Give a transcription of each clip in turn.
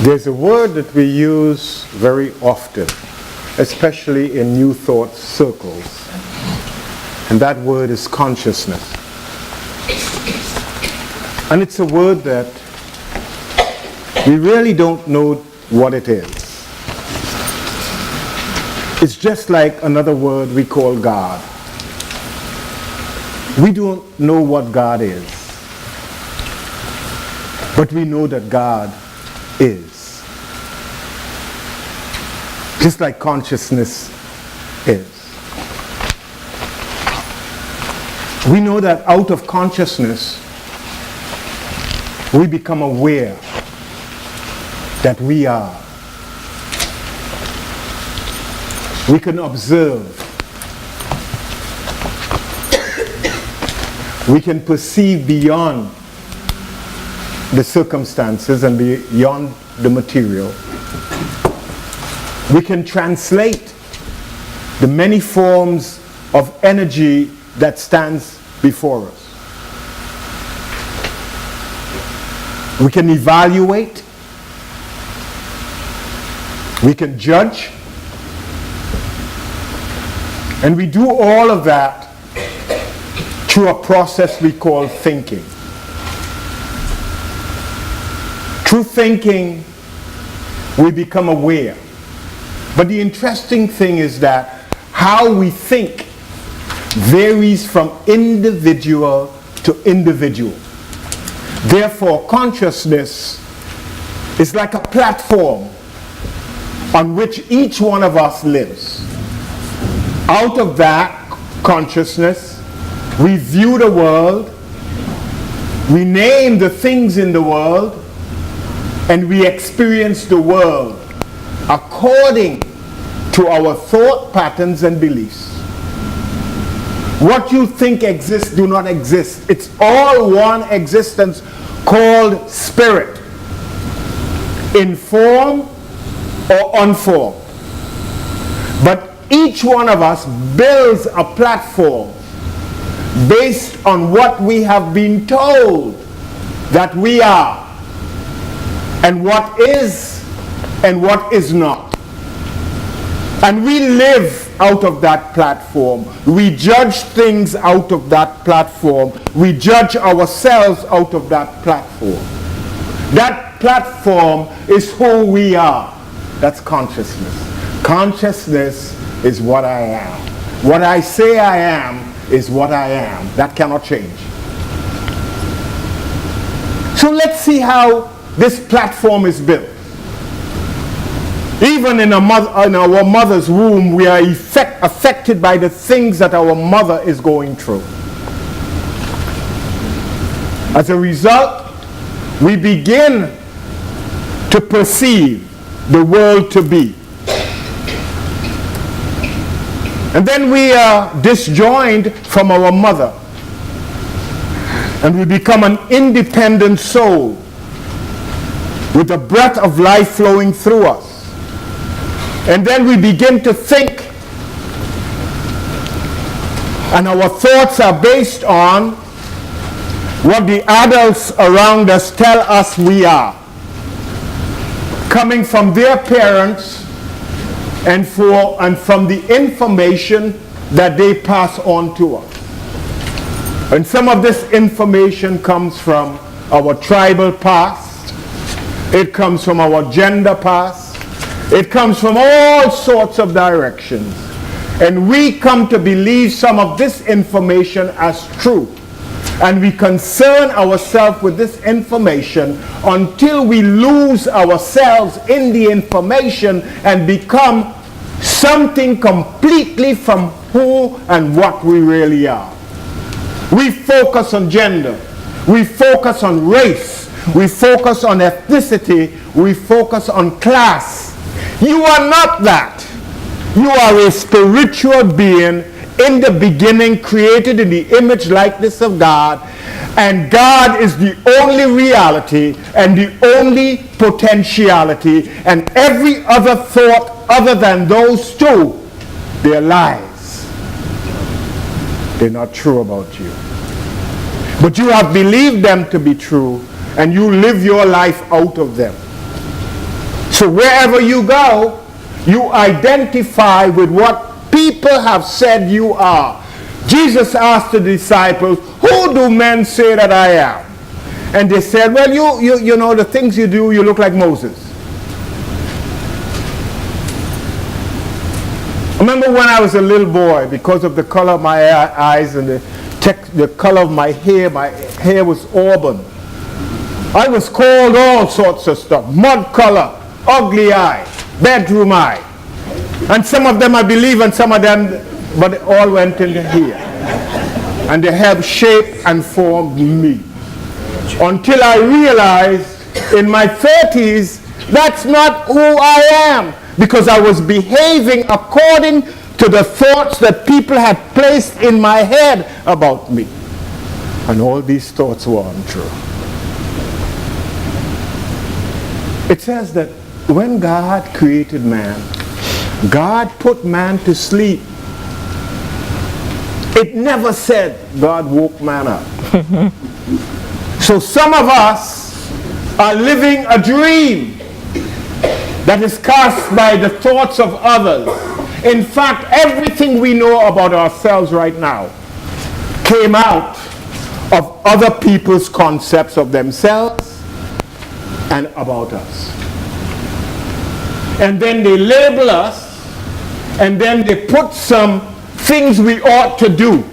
There's a word that we use very often, especially in New Thought circles, and that word is consciousness. And it's a word that we really don't know what it is. It's just like another word we call God. We don't know what God is, but we know that God is. Just like consciousness is. We know that out of consciousness, we become aware that we are. We can observe. We can perceive beyond the circumstances and beyond the material. We can translate the many forms of energy that stands before us. We can evaluate. We can judge. And we do all of that through a process we call thinking. Through thinking, we become aware. But the interesting thing is that how we think varies from individual to individual. Therefore, consciousness is like a platform on which each one of us lives. Out of that consciousness, we view the world, we name the things in the world, and we experience the world according to our thought patterns and beliefs. What you think exists do not exist. It's all one existence called spirit, in form or unformed. But each one of us builds a platform based on what we have been told that we are, and what is and what is not. And we live out of that platform. We judge things out of that platform. We judge ourselves out of that platform. That platform is who we are. That's consciousness. Consciousness is what I am. What I say I am is what I am. That cannot change. So let's see how this platform is built. Even in our mother's womb, we are affected by the things that our mother is going through. As a result, we begin to perceive the world to be. And then we are disjoined from our mother. And we become an independent soul with the breath of life flowing through us. And then we begin to think. And our thoughts are based on what the adults around us tell us we are, coming from their parents and from the information that they pass on to us. And some of this information comes from our tribal past. It comes from our gender past. It comes from all sorts of directions. And we come to believe some of this information as true. And we concern ourselves with this information until we lose ourselves in the information and become something completely from who and what we really are. We focus on gender. We focus on race. We focus on ethnicity. We focus on class. You are not that. You are a spiritual being in the beginning, created in the image likeness of God, and God is the only reality and the only potentiality, and every other thought other than those two, they're lies. They're not true about you. But you have believed them to be true, and you live your life out of them. So wherever you go, you identify with what people have said you are. Jesus asked the disciples, who do men say that I am? And they said, well, you know, the things you do, you look like Moses. I remember when I was a little boy, because of the color of my eyes and the color of my hair was auburn. I was called all sorts of stuff. Mud color, ugly eye, bedroom eye. And some of them I believe, and some of them, but it all went into here. And they have shaped and formed me. Until I realized in my 30s, that's not who I am. Because I was behaving according to the thoughts that people had placed in my head about me. And all these thoughts were untrue. It says that when God created man, God put man to sleep. It never said God woke man up. So some of us are living a dream that is cast by the thoughts of others. In fact, everything we know about ourselves right now came out of other people's concepts of themselves and about us. And then they label us, and then they put some things we ought to do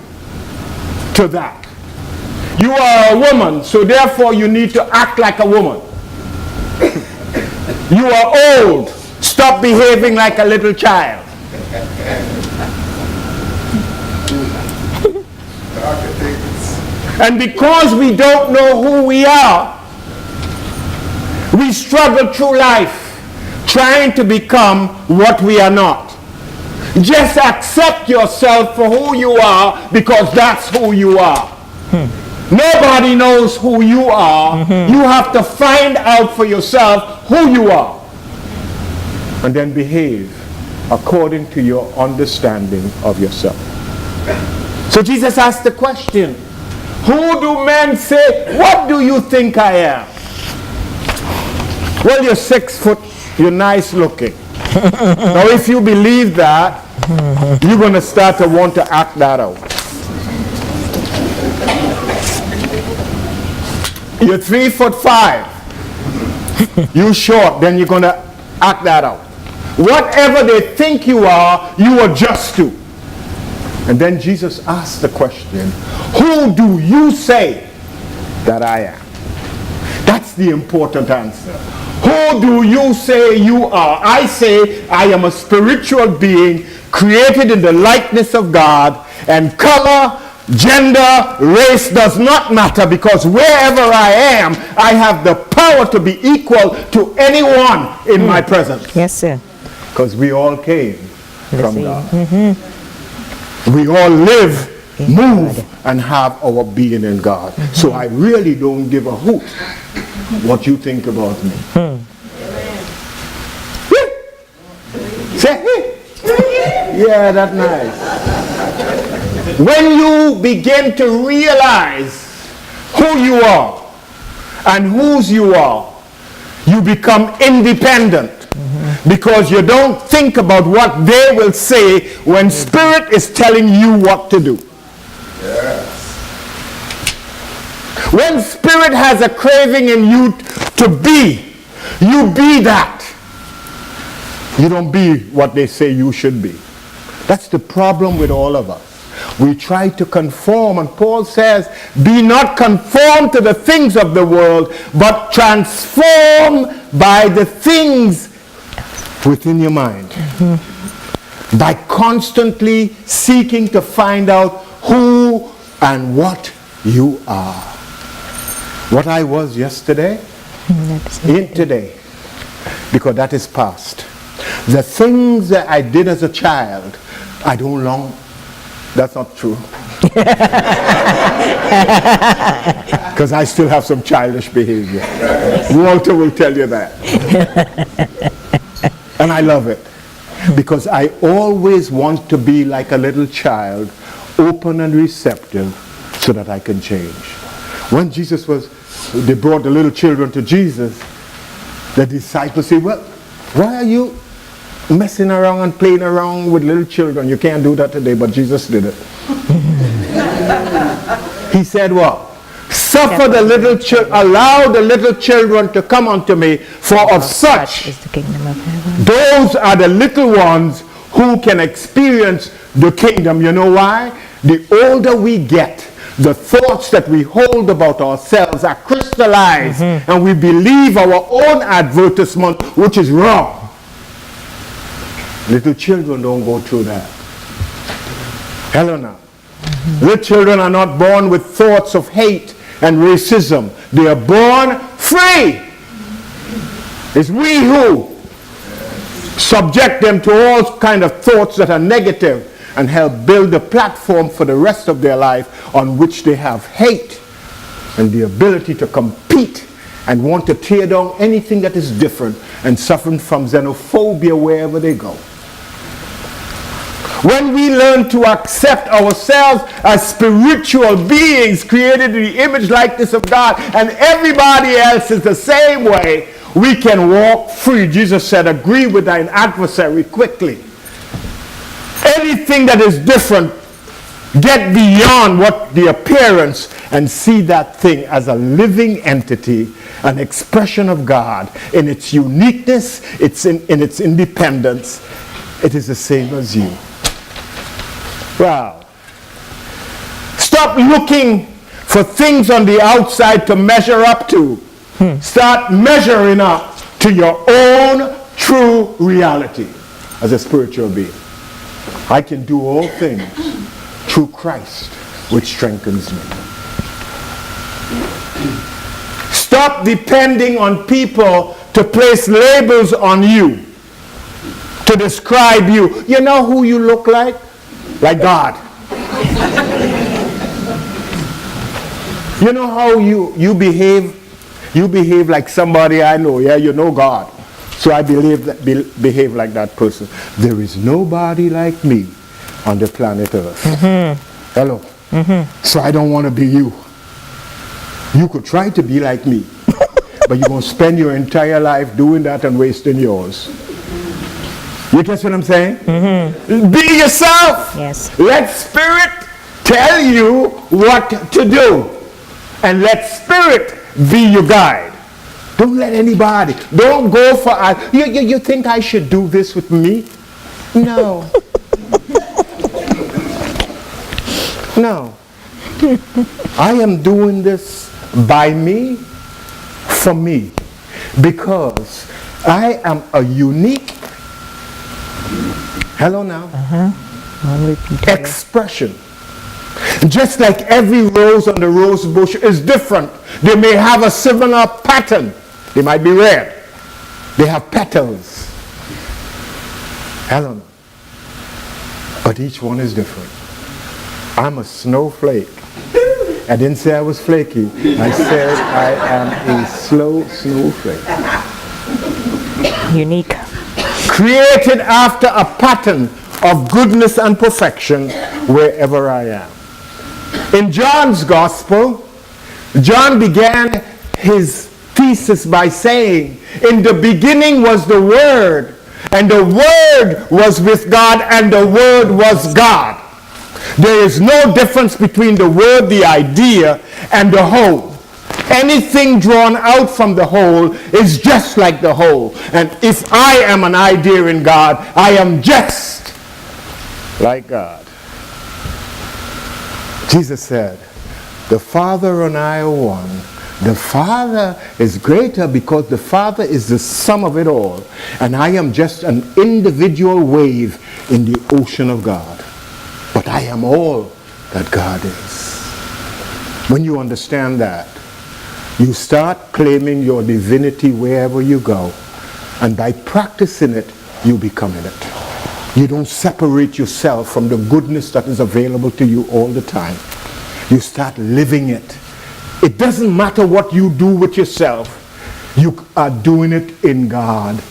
to that. You are a woman, so therefore you need to act like a woman. You are old, stop behaving like a little child. And because we don't know who we are, we struggle through life trying to become what we are not. Just accept yourself for who you are, because that's who you are. Nobody knows who you are. You have to find out for yourself who you are. And then behave according to your understanding of yourself. So Jesus asked the question, who do men say, what do you think I am? Well, you're 6 foot, you're nice looking. Now if you believe that, you're going to start to want to act that out. You're 3'5". You short, then you're going to act that out. Whatever they think you are, you adjust to. And then Jesus asked the question, who do you say that I am? That's the important answer. Who do you say you are? I say I am a spiritual being created in the likeness of God, and color, gender, race does not matter, because wherever I am, I have the power to be equal to anyone in my presence. Yes, sir. Because we all came from God. We all live, move, and have our being in God. So I really don't give a hoot what you think about me. Say, yeah, that's nice. When you begin to realize who you are and whose you are, you become independent. Because you don't think about what they will say when Spirit is telling you what to do. Yes. When Spirit has a craving in you to be, you be that. You don't be what they say you should be. That's the problem with all of us. We try to conform, and Paul says, be not conformed to the things of the world, but transformed by the things within your mind. By constantly seeking to find out who and what you are. What I was yesterday ain't today, because that is past. The things that I did as a child, I don't long. That's not true. Because I still have some childish behavior. Walter will tell you that. And I love it, because I always want to be like a little child, open and receptive, so that I can change. When they brought the little children to Jesus, the disciples said, well, Why are you messing around and playing around with little children? You can't do that today, but Jesus did it. He said what? Suffer the little children, allow the little children to come unto me, for of such is the kingdom of heaven. Those are the little ones who can experience the kingdom. You know why? The older we get, the thoughts that we hold about ourselves are crystallized, and we believe our own advertisement, which is wrong. Little children don't go through that. Hello now. Little children are not born with thoughts of hate and racism. They are born free. It's we who subject them to all kind of thoughts that are negative and help build a platform for the rest of their life on which they have hate and the ability to compete and want to tear down anything that is different and suffering from xenophobia wherever they go. When we learn to accept ourselves as spiritual beings created in the image likeness of God, and everybody else is the same way, we can walk free. Jesus said, agree with thine adversary quickly. Anything that is different, get beyond what the appearance and see that thing as a living entity, an expression of God in its uniqueness, in its independence. It is the same as you. Wow. Stop looking for things on the outside to measure up to. Start measuring up to your own true reality as a spiritual being. I can do all things through Christ, which strengthens me. Stop depending on people to place labels on you, to describe you. You know who you look like? Like God. You know how you behave? You behave like somebody I know. Yeah, you know God. So I behave like that person. There is nobody like me on the planet Earth. Hello. So I don't want to be you. You could try to be like me, but you're going to spend your entire life doing that and wasting yours. You guess what I'm saying? Be yourself. Yes. Let Spirit tell you what to do. And let Spirit be your guide. Don't let anybody. Don't go for, you think I should do this with me? No. No. I am doing this by me, for me. Because I am a unique, hello now, expression. Just like every rose on the rose bush is different. They may have a similar pattern. They might be red. They have petals. Hello now. But each one is different. I'm a snowflake. I didn't say I was flaky. I said I am a slow snowflake. Unique. Created after a pattern of goodness and perfection wherever I am. In John's gospel, John began his thesis by saying, in the beginning was the Word, and the Word was with God, and the Word was God. There is no difference between the Word, the idea, and the whole. Anything drawn out from the whole is just like the whole. And if I am an idea in God, I am just like God. Jesus said, the Father and I are one. The Father is greater because the Father is the sum of it all. And I am just an individual wave in the ocean of God. But I am all that God is. When you understand that, you start claiming your divinity wherever you go. And by practicing it, you become in it. You don't separate yourself from the goodness that is available to you all the time. You start living it. It doesn't matter what you do with yourself. You are doing it in God.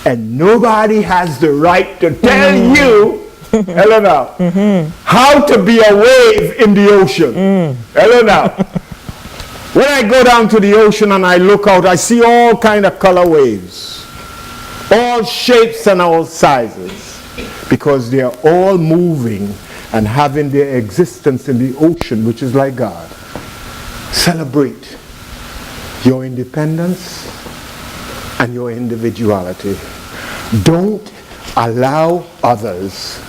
And nobody has the right to tell you, hello now, how to be a wave in the ocean. Hello now. When I go down to the ocean and I look out, I see all kind of color waves. all shapes and all sizes, because they are all moving and having their existence in the ocean, which is like God. Celebrate your independence and your individuality. Don't allow others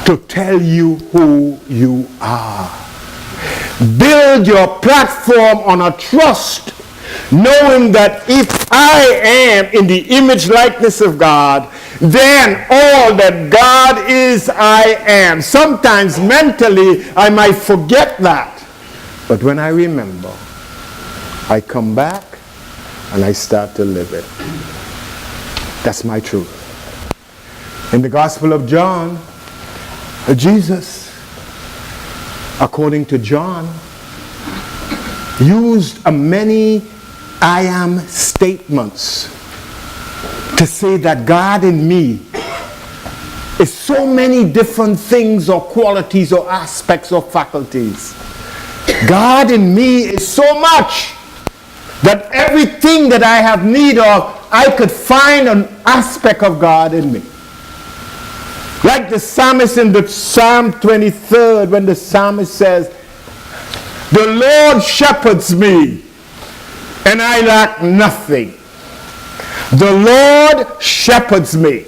to tell you who you are. Build your platform on a trust, knowing that if I am in the image likeness of God, then all that God is, I am. Sometimes mentally I might forget that, but when I remember, I come back and I start to live it. That's my truth. In the Gospel of John, Jesus, according to John, used many I am statements to say that God in me is so many different things or qualities or aspects or faculties. God in me is so much that everything that I have need of, I could find an aspect of God in me. Like the psalmist in the Psalm 23rd, when the psalmist says, "The Lord shepherds me, and I lack nothing." The Lord shepherds me,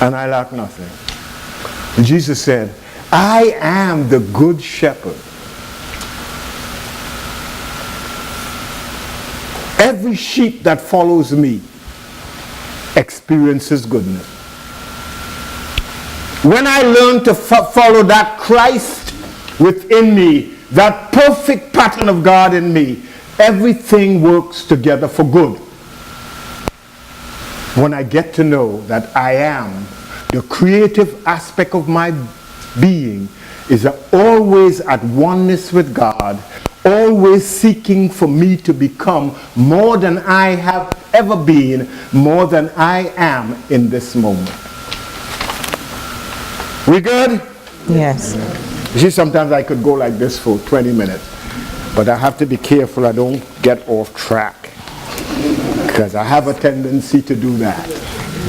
and I lack nothing. And Jesus said, "I am the good shepherd. Every sheep that follows me experiences goodness." When I learn to follow that Christ within me, that perfect pattern of God in me, everything works together for good. When I get to know that I am, the creative aspect of my being is always at oneness with God, always seeking for me to become more than I have ever been, more than I am in this moment. We good? Yes. You see, sometimes I could go like this for 20 minutes, but I have to be careful I don't get off track, because I have a tendency to do that.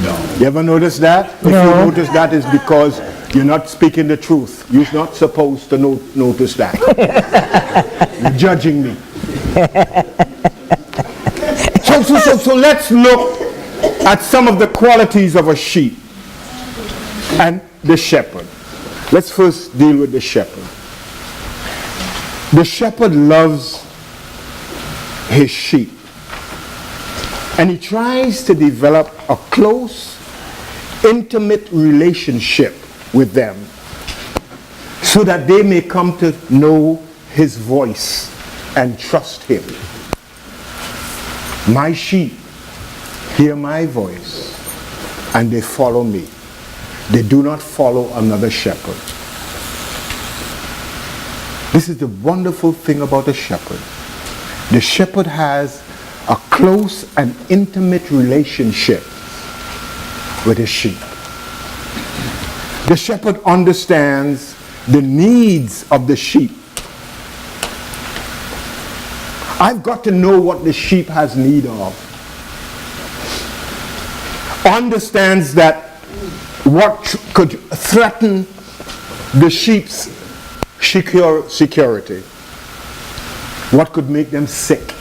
No. You ever notice that? No. If you notice that, it's because you're not speaking the truth. You're not supposed to notice that. You're judging me. So let's look at some of the qualities of a sheep and the shepherd. Let's first deal with the shepherd. The shepherd loves his sheep, and he tries to develop a close, intimate relationship with them so that they may come to know his voice and trust him. My sheep hear my voice and they follow me. They do not follow another shepherd. This is the wonderful thing about a shepherd. The shepherd has a close and intimate relationship with his sheep. The shepherd understands the needs of the sheep. I've got to know what the sheep has need of. Understands that what could threaten the sheep's security. What could make them sick.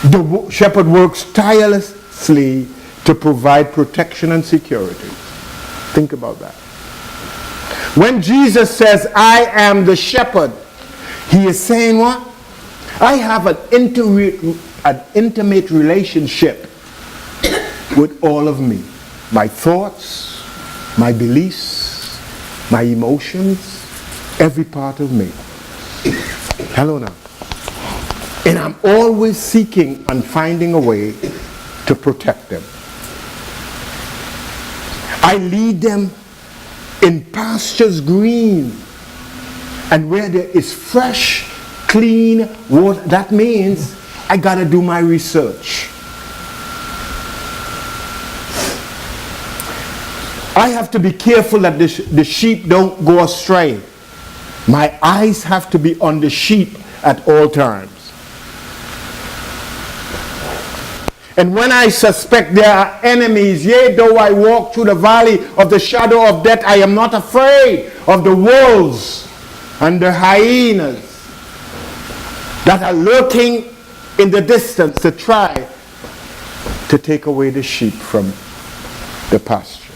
The shepherd works tirelessly to provide protection and security. Think about that. When Jesus says, "I am the shepherd," he is saying what? I have an intimate relationship with all of me. My thoughts, my beliefs, my emotions, every part of me. Hello now. And I'm always seeking and finding a way to protect them. I lead them in pastures green and where there is fresh, clean water. That means I gotta do my research. I have to be careful that the sheep don't go astray. My eyes have to be on the sheep at all times. And when I suspect there are enemies, yea, though I walk through the valley of the shadow of death, I am not afraid of the wolves and the hyenas that are lurking in the distance to try to take away the sheep from the pasture.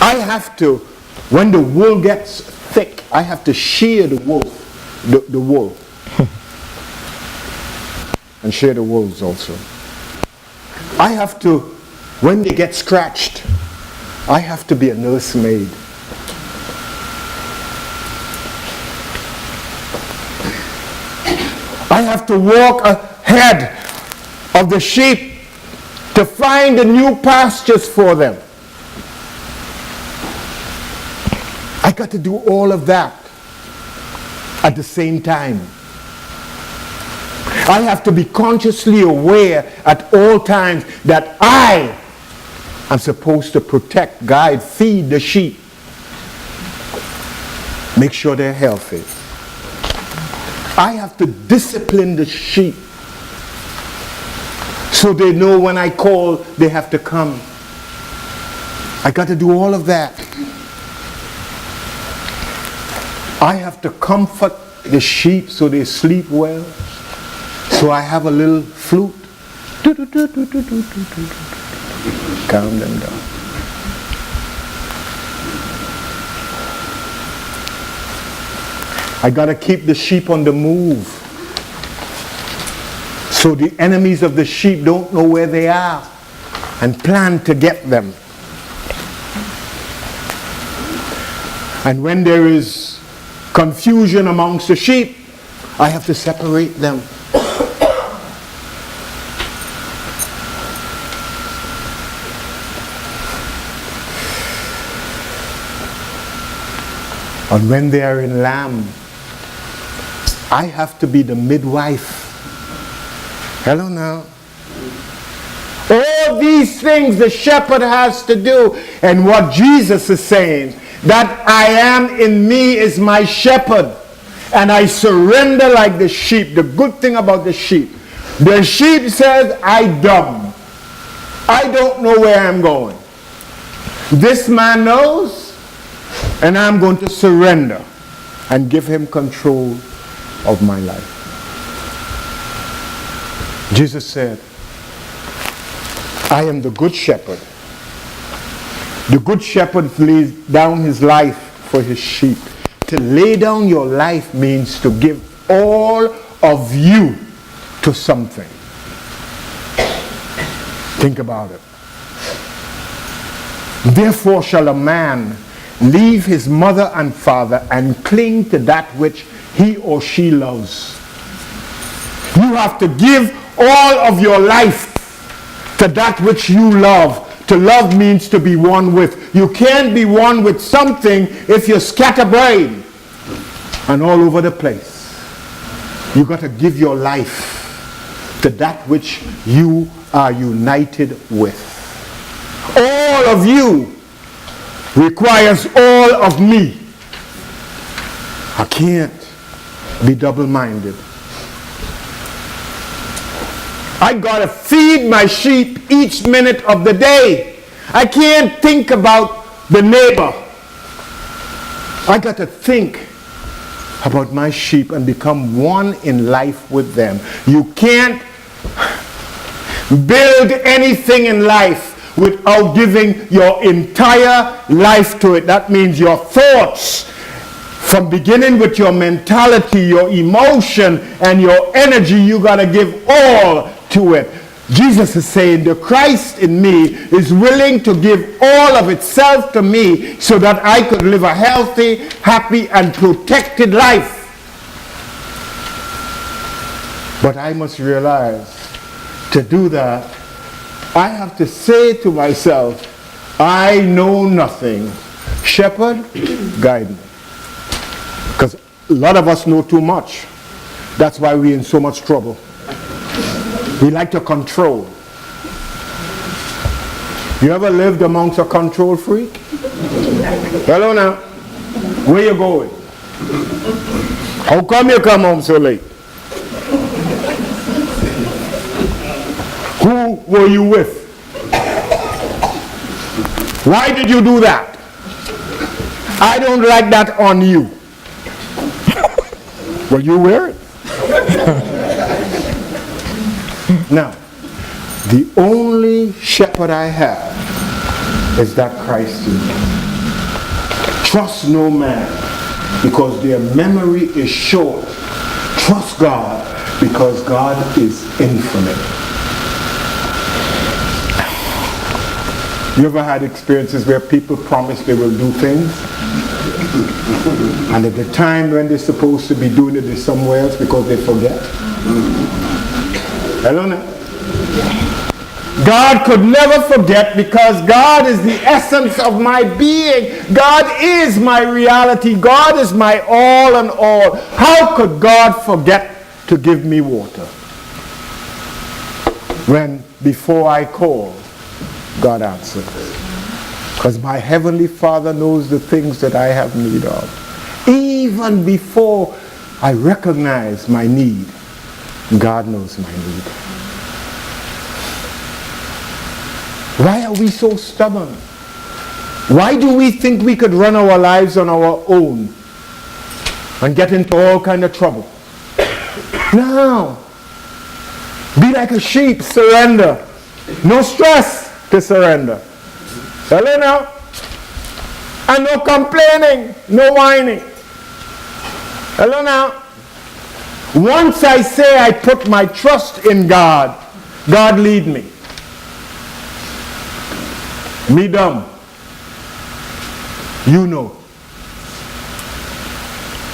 I have to, when the wool gets thick, I have to shear the wool. And shear the wolves also. I have to, when they get scratched, I have to be a nursemaid. I have to walk ahead of the sheep to find the new pastures for them. I got to do all of that at the same time. I have to be consciously aware at all times that I am supposed to protect, guide, feed the sheep. Make sure they're healthy. I have to discipline the sheep so they know when I call they have to come. I got to do all of that. I have to comfort the sheep so they sleep well. So I have a little flute. Calm them down. I got to keep the sheep on the move. So the enemies of the sheep don't know where they are and plan to get them. And when there is confusion amongst the sheep, I have to separate them. And when they are in lamb, I have to be the midwife. Hello now. All these things the shepherd has to do. And what Jesus is saying, that I am in me is my shepherd. And I surrender like the sheep. The good thing about the sheep, the sheep says, I dumb. I don't know where I'm going. This man knows. And I'm going to surrender and give him control of my life. Jesus said, I am the good shepherd. The good shepherd lays down his life for his sheep. To lay down your life means to give all of you to something. Think about it. Therefore shall a man leave his mother and father and cling to that which he or she loves. You have to give all of your life to that which you love. To love means to be one with. You can't be one with something if you're scatterbrained and all over the place. You got to give your life to that which you are united with. All of you requires all of me. I can't be double-minded. I gotta feed my sheep each minute of the day. I can't think about the neighbor. I gotta think about my sheep and become one in life with them. You can't build anything in life without giving your entire life to it. That means your thoughts, from beginning with your mentality, your emotion, and your energy, you got to give all to it. Jesus is saying the Christ in me is willing to give all of itself to me so that I could live a healthy, happy, and protected life. But I must realize to do that, I have to say to myself, I know nothing. Shepherd, guide me. Because a lot of us know too much. That's why we're in so much trouble. We like to control. You ever lived amongst a control freak? Hello now. Where you going? How come you come home so late? Who were you with? Why did you do that? I don't like that on you. Well, you wear it. Now, the only shepherd I have is that Christ in me. Trust no man, because their memory is short. Trust God, because God is infinite. You ever had experiences where people promise they will do things, and at the time when they're supposed to be doing it, they're somewhere else because they forget? Hello now. God could never forget, because God is the essence of my being. God is my reality. God is my all and all. How could God forget to give me water when before I call, God answers? Because my heavenly Father knows the things that I have need of. Even before I recognize my need, God knows my need. Why are we so stubborn? Why do we think we could run our lives on our own and get into all kind of trouble? No. Be like a sheep, surrender. No stress to surrender. Hello now. And no complaining, no whining. Hello now. Once I say I put my trust in God, God lead me. Me dumb. You know.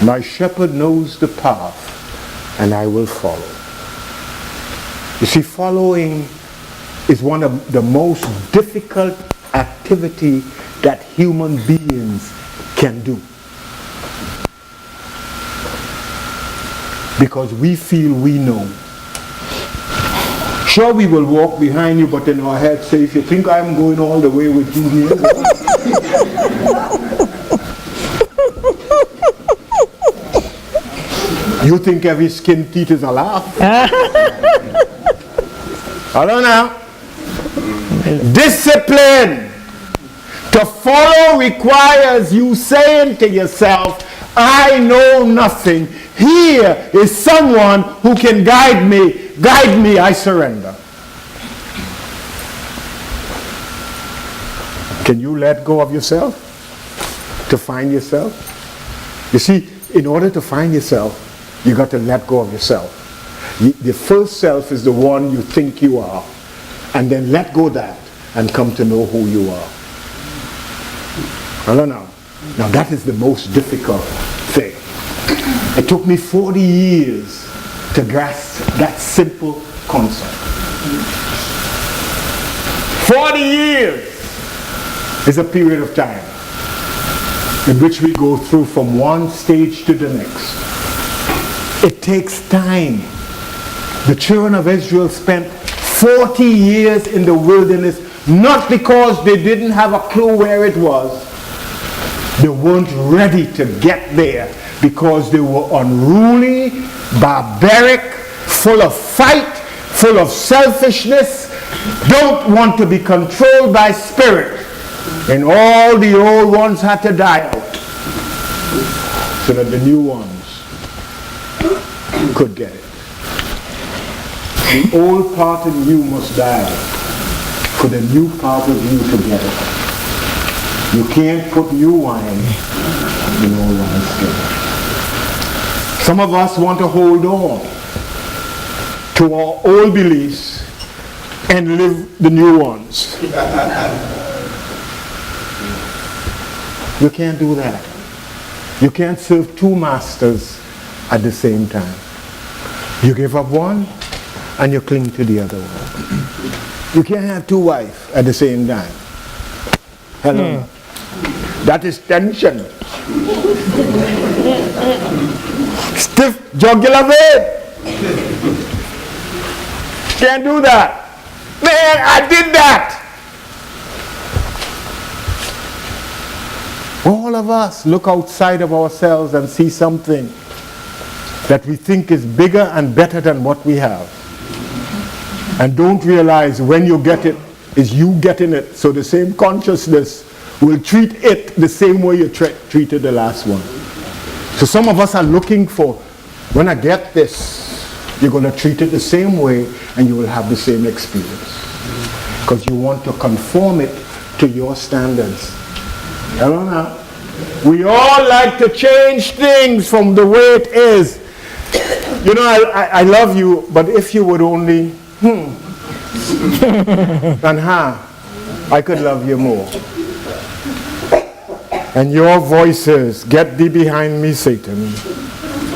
My shepherd knows the path, and I will follow. You see, following is one of the most difficult activity that human beings can do. Because we feel we know. Sure, we will walk behind you, but in our heads say, if you think I'm going all the way with you here, you think every skin teeth is a laugh? Hello now. Discipline to follow requires you saying to yourself, I know nothing. Here is someone who can guide me. Guide me, I surrender. Can you let go of yourself to find yourself? You see, in order to find yourself, you got to let go of yourself. The first self is the one you think you are, and then let go of that and come to know who you are. I don't know. Now that is the most difficult thing. It took me 40 years to grasp that simple concept. 40 years is a period of time in which we go through from one stage to the next. It takes time. The children of Israel spent 40 years in the wilderness, not because they didn't have a clue where it was. They weren't ready to get there because they were unruly, barbaric, full of fight, full of selfishness, don't want to be controlled by spirit. And all the old ones had to die out so that the new ones could get it. The old part in you must die for the new part of you to get it. You can't put new wine in old wineskin. Some of us want to hold on to our old beliefs and live the new ones. You can't do that. You can't serve two masters at the same time. You give up one and you cling to the other one. You can't have two wives at the same time. Hello. That is tension. Stiff jugular vein. Can't do that. Man, I did that. All of us look outside of ourselves and see something that we think is bigger and better than what we have. And don't realize when you get it, is you getting it. So the same consciousness will treat it the same way you treated the last one. So some of us are looking for, when I get this, you're going to treat it the same way and you will have the same experience. Because you want to conform it to your standards. I don't know. We all like to change things from the way it is. You know, I love you, but if you would only, and I could love you more. And your voices, get thee behind me, Satan,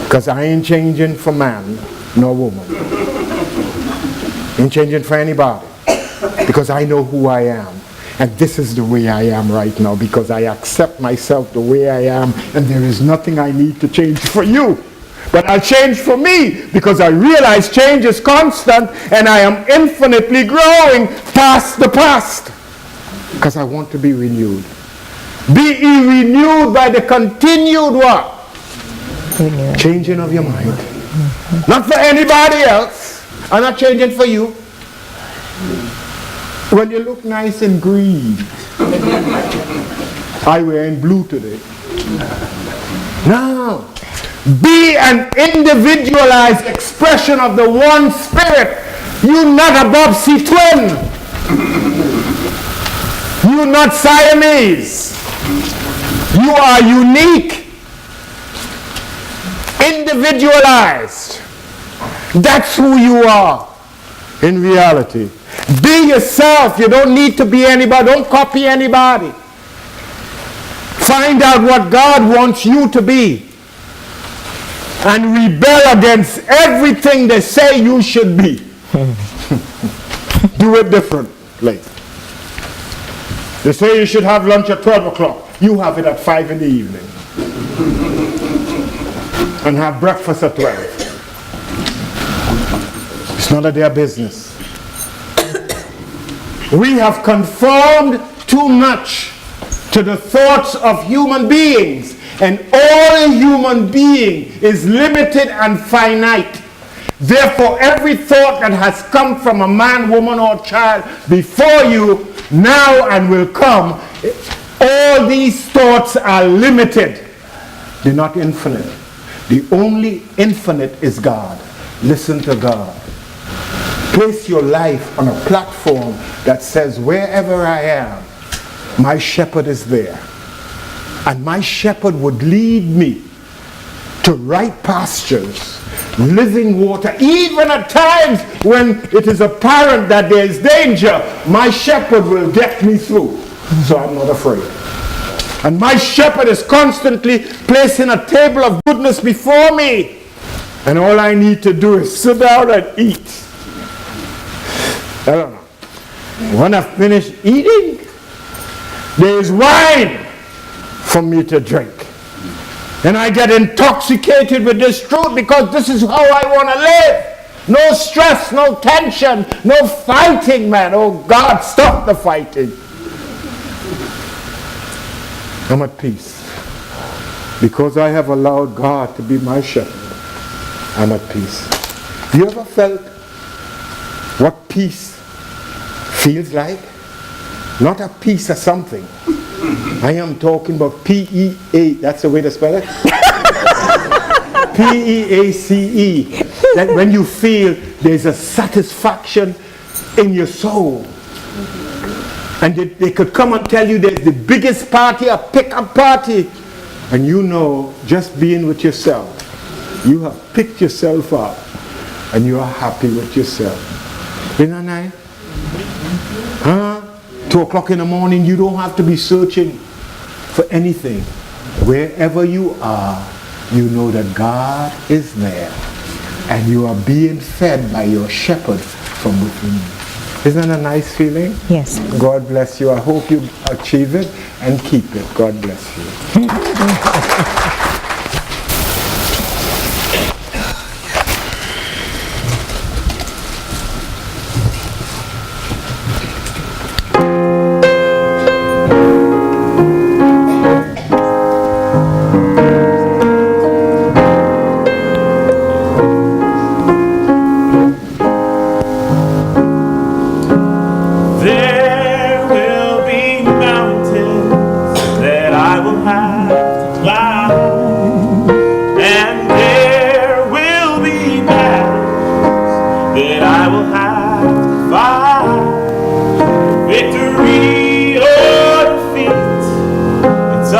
because I ain't changing for man nor woman. Ain't changing for anybody, because I know who I am. And this is the way I am right now, because I accept myself the way I am, and there is nothing I need to change for you. But I'll change for me, because I realize change is constant, and I am infinitely growing past the past. Because I want to be renewed. Be ye renewed by the continued what? Changing of your mind. Not for anybody else. I'm not changing for you. Well, you look nice in green. I wear in blue today. No. Be an individualized expression of the one spirit. You're not a Bobsy twin. You're not Siamese. You are unique. Individualized. That's who you are in reality. Be yourself. You don't need to be anybody. Don't copy anybody. Find out what God wants you to be. And rebel against everything they say you should be. Do it differently. They say you should have lunch at 12 o'clock. You have it at 5 in the evening. And have breakfast at 12. It's none of their business. We have conformed too much to the thoughts of human beings. And all a human being is limited and finite. Therefore, every thought that has come from a man, woman, or child before you, now and will come, all these thoughts are limited. They're not infinite. The only infinite is God. Listen to God. Place your life on a platform that says, wherever I am, my shepherd is there. And my shepherd would lead me to right pastures, living water. Even at times when it is apparent that there is danger, my shepherd will get me through. So I'm not afraid. And my shepherd is constantly placing a table of goodness before me. And all I need to do is sit down and eat. I don't know. When I finish eating, there is wine for me to drink. And I get intoxicated with this truth because this is how I want to live. No stress, no tension, no fighting, man. Oh God, stop the fighting. I'm at peace. Because I have allowed God to be my shepherd, I'm at peace. You ever felt what peace feels like? Not a piece of something. I am talking about P-E-A, that's the way to spell it? P-E-A-C-E. That when you feel there's a satisfaction in your soul. And they could come and tell you there's the biggest party, a pick-up party. And you know, just being with yourself, you have picked yourself up and you are happy with yourself. Isn't that nice? 2 o'clock in the morning, you don't have to be searching for anything. Wherever you are, you know that God is there. And you are being fed by your shepherd from within. Isn't that a nice feeling? Yes. God bless you. I hope you achieve it and keep it. God bless you.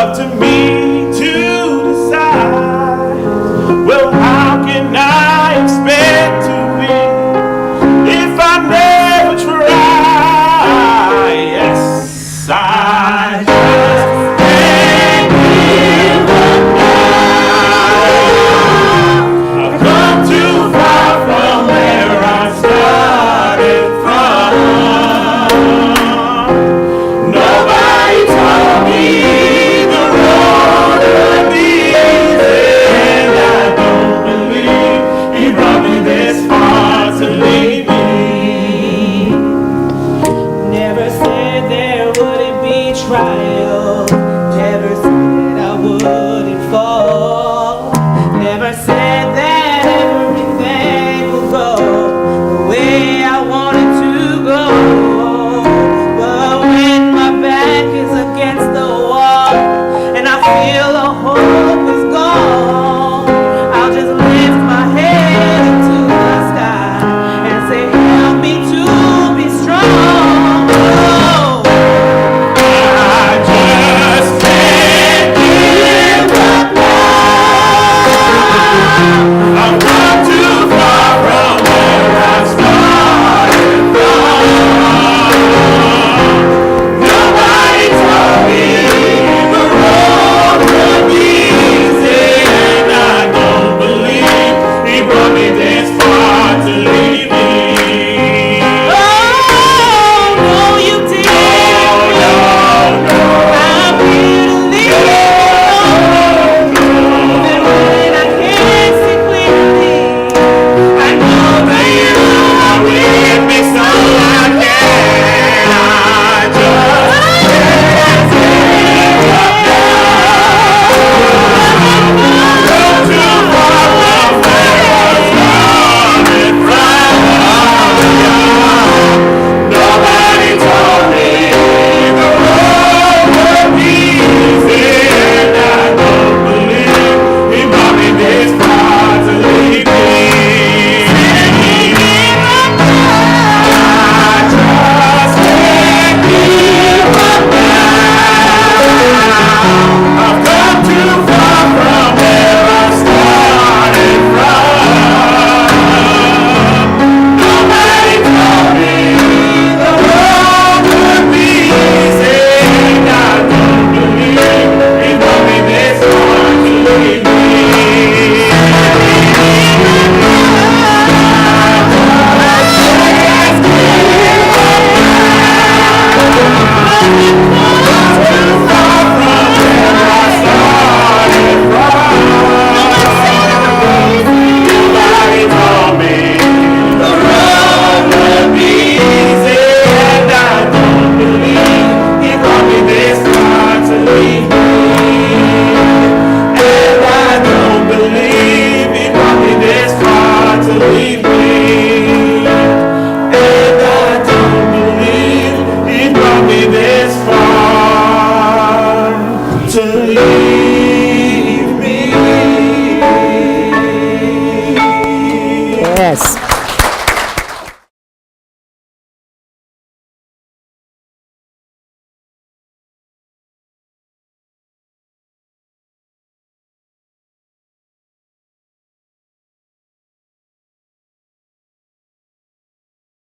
up to me to decide. Well, how can I expect to win if I never try? Yes, I just can't give up now. I've come too far from where I started from. Nobody told me the road would be easy, and I don't believe he brought me this far to leave me. Never said there wouldn't be trials.